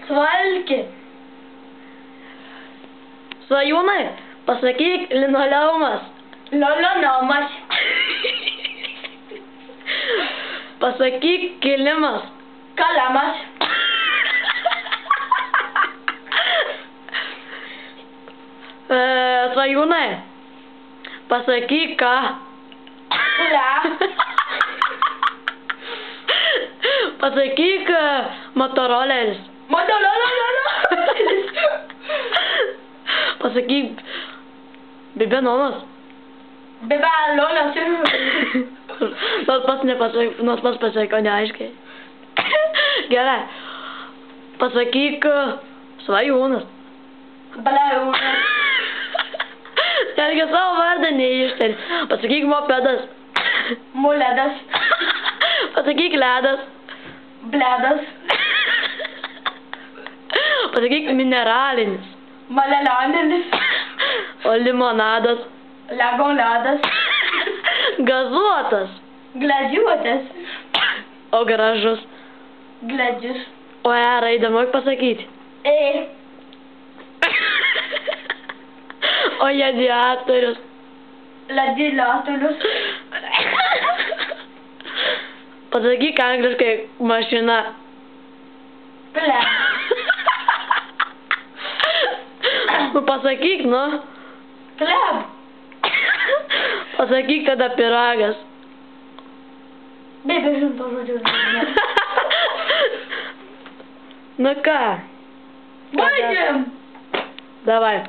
Svalki. Svajūnai, pasakyk linoleumas. Lolionomas. Pasakyk kilimas. Kalamas. Svajūnai, pasakyk ką. Kula. Pasakyk motoroleris. Motoroleris. Pasakyk bibenonas. Bibalonas. Nors pats pasakiau neaiškiai. Gerai. Pasakyk svajūnas. Balajūnas. Netgi savo vardą neištari. Pasakyk mopedas. Muledas. Pasakyk ledas. Bledas. Pasakyk mineralinis. Malelaninis. O limonadas. Lagonadas. Gazuotas. Gladiuotas. O gražus. Gladžius. O raidę moki pasakyti. E. O radiatorius. Ladilatorius. Pasakyk angliškai mašina. Ple. Nu pasakyk, nu. Pleb. Pasakyk tada pyragas. Nebežinau žodžius. Nu ką? Baigėm. Davai.